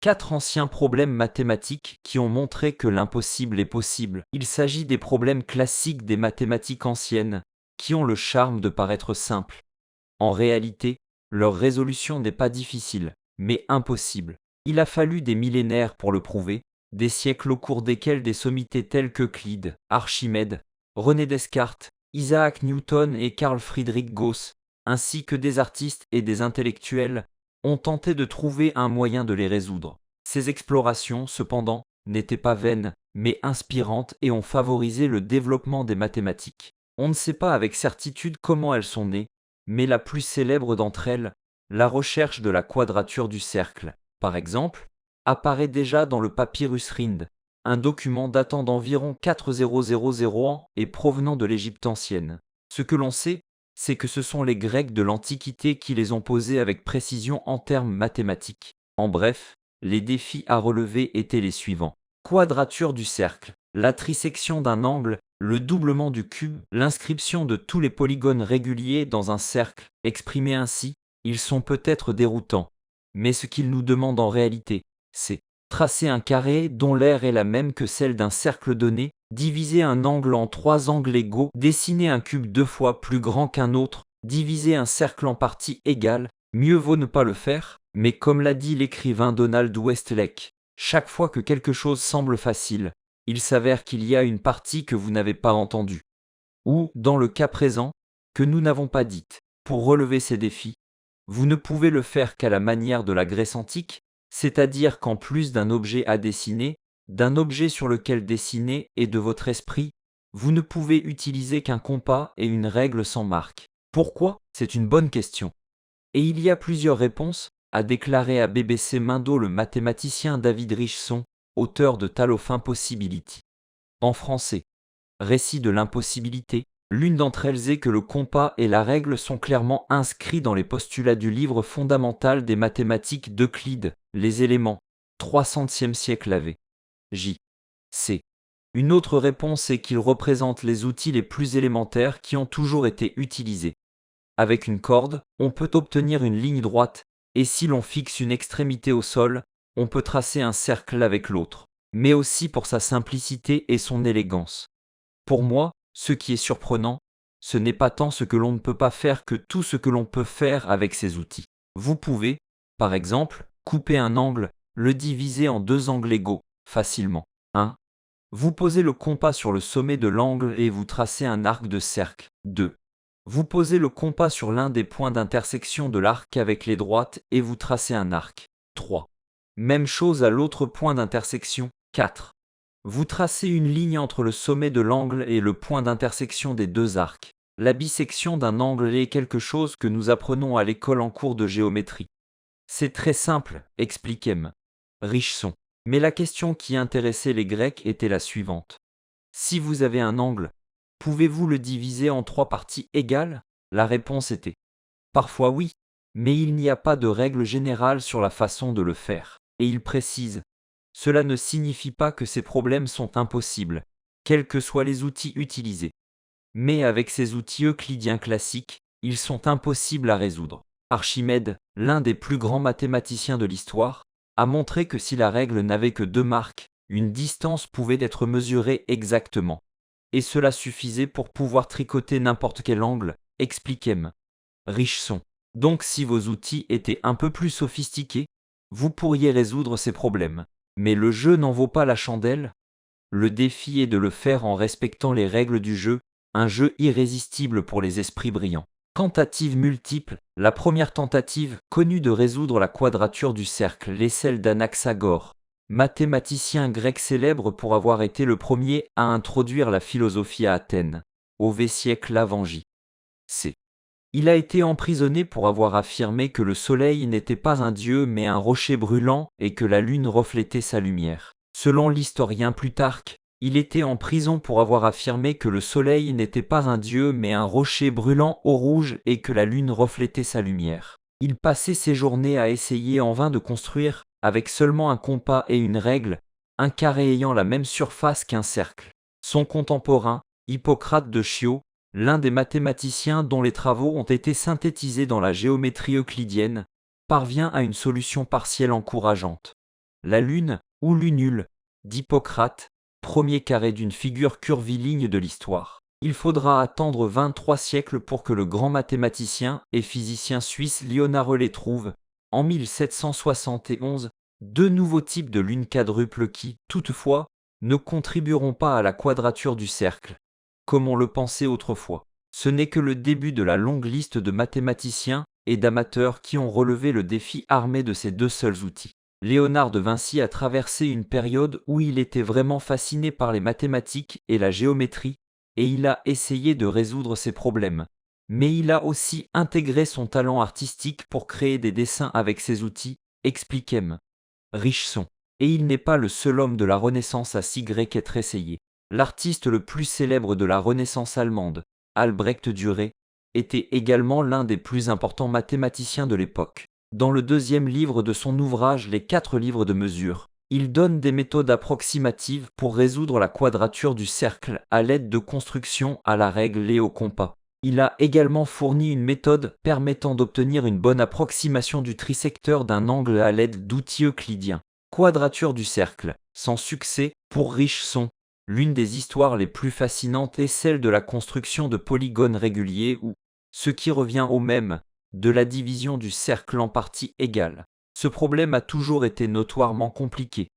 4 anciens problèmes mathématiques qui ont montré que l'impossible est possible. Il s'agit des problèmes classiques des mathématiques anciennes, qui ont le charme de paraître simples. En réalité, leur résolution n'est pas difficile, mais impossible. Il a fallu des millénaires pour le prouver, des siècles au cours desquels des sommités telles qu'Euclide, Archimède, René Descartes, Isaac Newton et Carl Friedrich Gauss, ainsi que des artistes et des intellectuels, ont tenté de trouver un moyen de les résoudre. Ces explorations, cependant, n'étaient pas vaines, mais inspirantes et ont favorisé le développement des mathématiques. On ne sait pas avec certitude comment elles sont nées, mais la plus célèbre d'entre elles, la recherche de la quadrature du cercle, par exemple, apparaît déjà dans le papyrus Rhind, un document datant d'environ 4000 ans et provenant de l'Égypte ancienne. Ce que l'on sait, c'est que ce sont les Grecs de l'Antiquité qui les ont posés avec précision en termes mathématiques. En bref, les défis à relever étaient les suivants. Quadrature du cercle, la trisection d'un angle, le doublement du cube, l'inscription de tous les polygones réguliers dans un cercle. Exprimés ainsi, ils sont peut-être déroutants, mais ce qu'ils nous demandent en réalité, c'est tracer un carré dont l'aire est la même que celle d'un cercle donné, diviser un angle en 3 angles égaux, dessiner un cube 2 fois plus grand qu'un autre, diviser un cercle en parties égales. Mieux vaut ne pas le faire, mais comme l'a dit l'écrivain Donald Westlake, chaque fois que quelque chose semble facile, il s'avère qu'il y a une partie que vous n'avez pas entendue, ou, dans le cas présent, que nous n'avons pas dite. Pour relever ces défis, vous ne pouvez le faire qu'à la manière de la Grèce antique, c'est-à-dire qu'en plus d'un objet à dessiner, d'un objet sur lequel dessiner et de votre esprit, vous ne pouvez utiliser qu'un compas et une règle sans marque. Pourquoi? C'est une bonne question. Et il y a plusieurs réponses, a déclaré à BBC Mindo le mathématicien David Richson, auteur de Tal of Impossibility. En français, récit de l'impossibilité, l'une d'entre elles est que le compas et la règle sont clairement inscrits dans les postulats du livre fondamental des mathématiques d'Euclide, les éléments, 300e siècle AV. J. C. Une autre réponse est qu'ils représentent les outils les plus élémentaires qui ont toujours été utilisés. Avec une corde, on peut obtenir une ligne droite, et si l'on fixe une extrémité au sol, on peut tracer un cercle avec l'autre, mais aussi pour sa simplicité et son élégance. Pour moi, ce qui est surprenant, ce n'est pas tant ce que l'on ne peut pas faire que tout ce que l'on peut faire avec ces outils. Vous pouvez, par exemple, couper un angle, le diviser en 2 angles égaux, facilement. 1. Vous posez le compas sur le sommet de l'angle et vous tracez un arc de cercle. 2. Vous posez le compas sur l'un des points d'intersection de l'arc avec les droites et vous tracez un arc. 3. Même chose à l'autre point d'intersection. 4. Vous tracez une ligne entre le sommet de l'angle et le point d'intersection des 2 arcs. La bisection d'un angle est quelque chose que nous apprenons à l'école en cours de géométrie. C'est très simple, explique M. Richson. Mais la question qui intéressait les Grecs était la suivante. Si vous avez un angle, pouvez-vous le diviser en 3 parties égales? La réponse était parfois oui, mais il n'y a pas de règle générale sur la façon de le faire. Et il précise, cela ne signifie pas que ces problèmes sont impossibles, quels que soient les outils utilisés. Mais avec ces outils euclidiens classiques, ils sont impossibles à résoudre. Archimède, l'un des plus grands mathématiciens de l'histoire, a montré que si la règle n'avait que 2 marques, une distance pouvait être mesurée exactement. Et cela suffisait pour pouvoir tricoter n'importe quel angle, explique M. Richson. Donc si vos outils étaient un peu plus sophistiqués, vous pourriez résoudre ces problèmes. Mais le jeu n'en vaut pas la chandelle. Le défi est de le faire en respectant les règles du jeu, un jeu irrésistible pour les esprits brillants. Tentative multiple, la première tentative connue de résoudre la quadrature du cercle est celle d'Anaxagore, mathématicien grec célèbre pour avoir été le premier à introduire la philosophie à Athènes, au V siècle avant J.C. Il a été emprisonné pour avoir affirmé que le soleil n'était pas un dieu mais un rocher brûlant et que la lune reflétait sa lumière. Selon l'historien Plutarque, il était en prison pour avoir affirmé que le soleil n'était pas un dieu mais un rocher brûlant au rouge et que la lune reflétait sa lumière. Il passait ses journées à essayer en vain de construire, avec seulement un compas et une règle, un carré ayant la même surface qu'un cercle. Son contemporain, Hippocrate de Chios, l'un des mathématiciens dont les travaux ont été synthétisés dans la géométrie euclidienne, parvient à une solution partielle encourageante. La lune, ou lunule, d'Hippocrate, premier carré d'une figure curviligne de l'histoire. Il faudra attendre 23 siècles pour que le grand mathématicien et physicien suisse Léonard Euler trouve, en 1771, deux nouveaux types de lunes quadruples qui, toutefois, ne contribueront pas à la quadrature du cercle, comme on le pensait autrefois. Ce n'est que le début de la longue liste de mathématiciens et d'amateurs qui ont relevé le défi armés de ces deux seuls outils. Léonard de Vinci a traversé une période où il était vraiment fasciné par les mathématiques et la géométrie, et il a essayé de résoudre ces problèmes. Mais il a aussi intégré son talent artistique pour créer des dessins avec ces outils, explique M. Richson. Et il n'est pas le seul homme de la Renaissance à s'y être essayé. L'artiste le plus célèbre de la Renaissance allemande, Albrecht Dürer, était également l'un des plus importants mathématiciens de l'époque. Dans le deuxième livre de son ouvrage Les 4 livres de mesure, il donne des méthodes approximatives pour résoudre la quadrature du cercle à l'aide de constructions à la règle et au compas. Il a également fourni une méthode permettant d'obtenir une bonne approximation du trisecteur d'un angle à l'aide d'outils euclidiens. Quadrature du cercle, sans succès, pour Richson. L'une des histoires les plus fascinantes est celle de la construction de polygones réguliers ou, ce qui revient au même, de la division du cercle en parties égales. Ce problème a toujours été notoirement compliqué.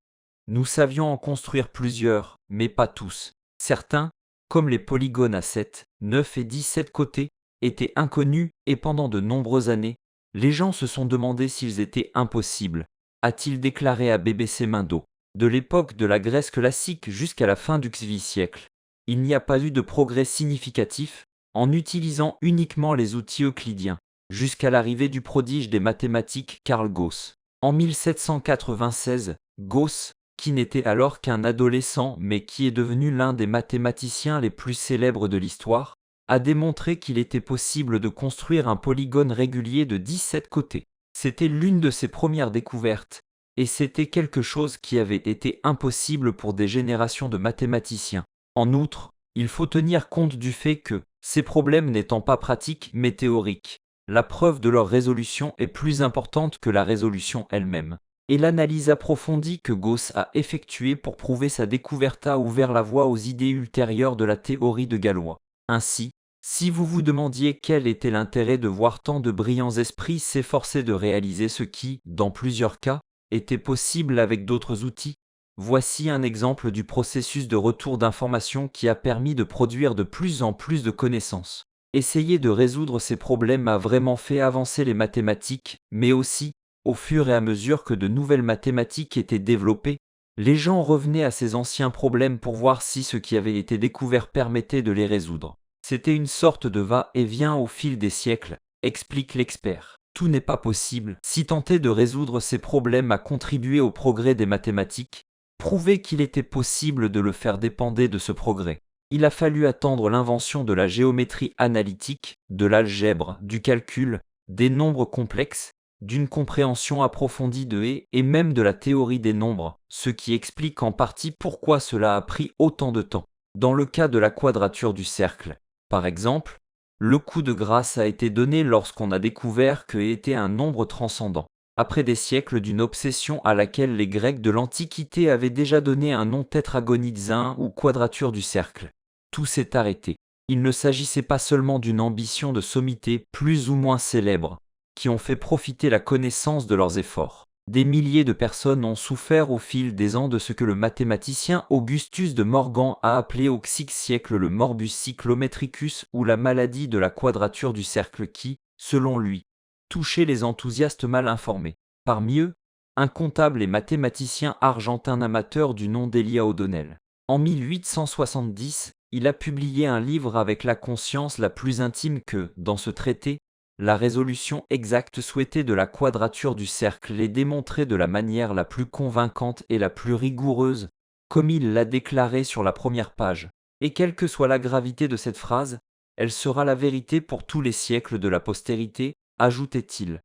Nous savions en construire plusieurs, mais pas tous. Certains, comme les polygones à 7, 9 et 17 côtés, étaient inconnus et pendant de nombreuses années, les gens se sont demandé s'ils étaient impossibles, a-t-il déclaré à BBC Mindo. De l'époque de la Grèce classique jusqu'à la fin du XVIIe siècle, il n'y a pas eu de progrès significatif en utilisant uniquement les outils euclidiens, jusqu'à l'arrivée du prodige des mathématiques Carl Gauss. En 1796, Gauss, qui n'était alors qu'un adolescent mais qui est devenu l'un des mathématiciens les plus célèbres de l'histoire, a démontré qu'il était possible de construire un polygone régulier de 17 côtés. C'était l'une de ses premières découvertes, et c'était quelque chose qui avait été impossible pour des générations de mathématiciens. En outre, il faut tenir compte du fait que, ces problèmes n'étant pas pratiques mais théoriques, la preuve de leur résolution est plus importante que la résolution elle-même. Et l'analyse approfondie que Gauss a effectuée pour prouver sa découverte a ouvert la voie aux idées ultérieures de la théorie de Galois. Ainsi, si vous vous demandiez quel était l'intérêt de voir tant de brillants esprits s'efforcer de réaliser ce qui, dans plusieurs cas, était possible avec d'autres outils, voici un exemple du processus de retour d'information qui a permis de produire de plus en plus de connaissances. Essayer de résoudre ces problèmes a vraiment fait avancer les mathématiques, mais aussi, au fur et à mesure que de nouvelles mathématiques étaient développées, les gens revenaient à ces anciens problèmes pour voir si ce qui avait été découvert permettait de les résoudre. C'était une sorte de va-et-vient au fil des siècles, explique l'expert. Tout n'est pas possible. Si tenter de résoudre ces problèmes a contribué au progrès des mathématiques, prouver qu'il était possible de le faire dépendait de ce progrès. Il a fallu attendre l'invention de la géométrie analytique, de l'algèbre, du calcul, des nombres complexes, d'une compréhension approfondie de et même de la théorie des nombres, ce qui explique en partie pourquoi cela a pris autant de temps. Dans le cas de la quadrature du cercle, par exemple, le coup de grâce a été donné lorsqu'on a découvert que était un nombre transcendant. Après des siècles d'une obsession à laquelle les Grecs de l'Antiquité avaient déjà donné un nom tétragonidien ou quadrature du cercle, tout s'est arrêté. Il ne s'agissait pas seulement d'une ambition de sommité plus ou moins célèbre, qui ont fait profiter la connaissance de leurs efforts. Des milliers de personnes ont souffert au fil des ans de ce que le mathématicien Augustus de Morgan a appelé au VIe siècle le morbus cyclometricus ou la maladie de la quadrature du cercle qui, selon lui, touchait les enthousiastes mal informés. Parmi eux, un comptable et mathématicien argentin amateur du nom d'Elia O'Donnell. En 1870, il a publié un livre avec la conscience la plus intime que, dans ce traité, la résolution exacte souhaitée de la quadrature du cercle est démontrée de la manière la plus convaincante et la plus rigoureuse, comme il l'a déclaré sur la première page. Et quelle que soit la gravité de cette phrase, elle sera la vérité pour tous les siècles de la postérité, ajoutait-il.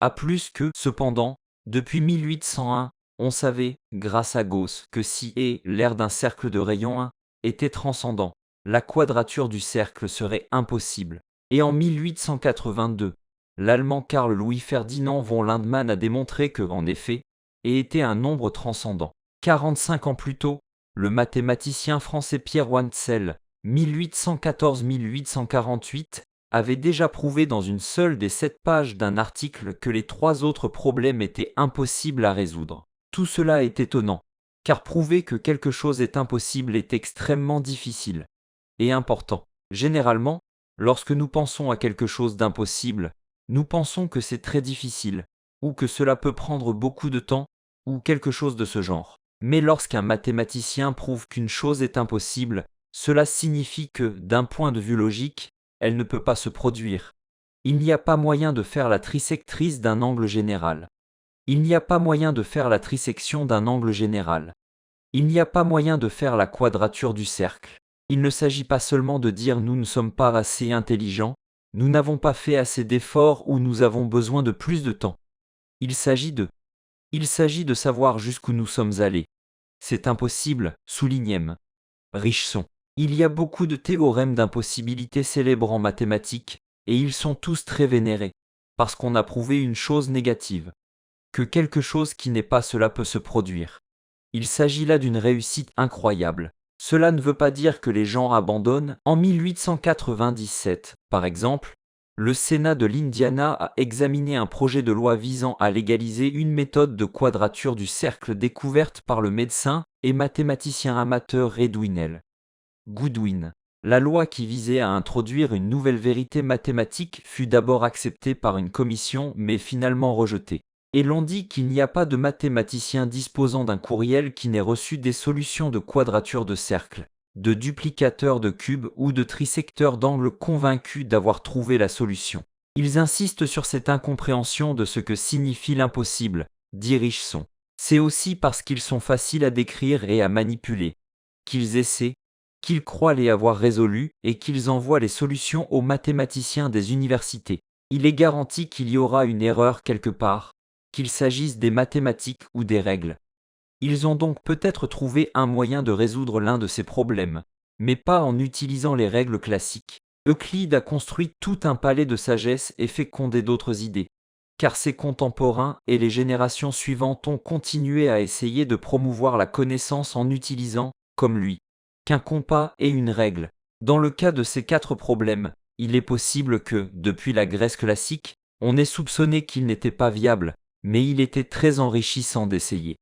A plus que, cependant, depuis 1801, on savait, grâce à Gauss, que si l'aire d'un cercle de rayon 1 était transcendant, la quadrature du cercle serait impossible. Et en 1882, l'Allemand Karl Louis Ferdinand von Lindemann a démontré que, en effet, et était un nombre transcendant. 45 ans plus tôt, le mathématicien français Pierre Wansel, 1814-1848, avait déjà prouvé dans une seule des 7 pages d'un article que les 3 autres problèmes étaient impossibles à résoudre. Tout cela est étonnant, car prouver que quelque chose est impossible est extrêmement difficile et important. Généralement, lorsque nous pensons à quelque chose d'impossible, nous pensons que c'est très difficile, ou que cela peut prendre beaucoup de temps, ou quelque chose de ce genre. Mais lorsqu'un mathématicien prouve qu'une chose est impossible, cela signifie que, d'un point de vue logique, elle ne peut pas se produire. Il n'y a pas moyen de faire la trisectrice d'un angle général. Il n'y a pas moyen de faire la trisection d'un angle général. Il n'y a pas moyen de faire la quadrature du cercle. Il ne s'agit pas seulement de dire nous ne sommes pas assez intelligents, nous n'avons pas fait assez d'efforts ou nous avons besoin de plus de temps. Il s'agit de savoir jusqu'où nous sommes allés. C'est impossible, souligne M. Richson. Il y a beaucoup de théorèmes d'impossibilité célèbres en mathématiques, et ils sont tous très vénérés, parce qu'on a prouvé une chose négative. Que quelque chose qui n'est pas cela peut se produire. Il s'agit là d'une réussite incroyable. Cela ne veut pas dire que les gens abandonnent. En 1897, par exemple, le Sénat de l'Indiana a examiné un projet de loi visant à légaliser une méthode de quadrature du cercle découverte par le médecin et mathématicien amateur Edwin Goodwin. La loi qui visait à introduire une nouvelle vérité mathématique fut d'abord acceptée par une commission mais finalement rejetée. Et l'on dit qu'il n'y a pas de mathématicien disposant d'un courriel qui n'ait reçu des solutions de quadrature de cercle, de duplicateur de cubes ou de trisecteur d'angles convaincus d'avoir trouvé la solution. Ils insistent sur cette incompréhension de ce que signifie l'impossible, dit Richson. C'est aussi parce qu'ils sont faciles à décrire et à manipuler, qu'ils essaient, qu'ils croient les avoir résolus et qu'ils envoient les solutions aux mathématiciens des universités. Il est garanti qu'il y aura une erreur quelque part, qu'il s'agisse des mathématiques ou des règles. Ils ont donc peut-être trouvé un moyen de résoudre l'un de ces problèmes, mais pas en utilisant les règles classiques. Euclide a construit tout un palais de sagesse et fécondé d'autres idées, car ses contemporains et les générations suivantes ont continué à essayer de promouvoir la connaissance en utilisant, comme lui, qu'un compas et une règle. Dans le cas de ces 4 problèmes, il est possible que, depuis la Grèce classique, on ait soupçonné qu'il n'était pas viable, mais il était très enrichissant d'essayer.